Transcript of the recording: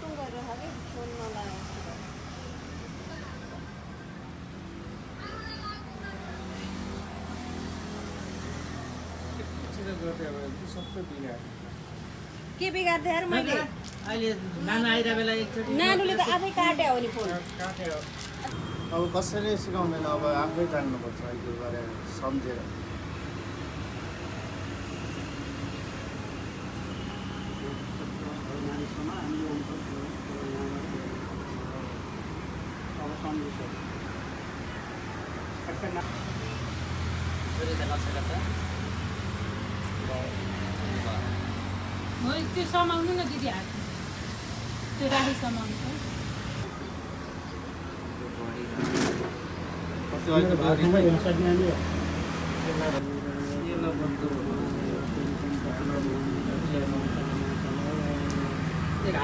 टुङ गरेर खायो कि फोन नलागेको के बिगार्दै यार मैले अहिले नाना आइरा बेला एकचोटि नानुले त आफै काट्यो हो नि फोन काट्यो। अब कसैले सिकाउँदैन, अब आफै जान्नुपर्छ यो गरेर सम्झेर। अब सम्झिन्छ हो त्यो समाउनु न दिदी हात त्यो राखी समाउनु भारी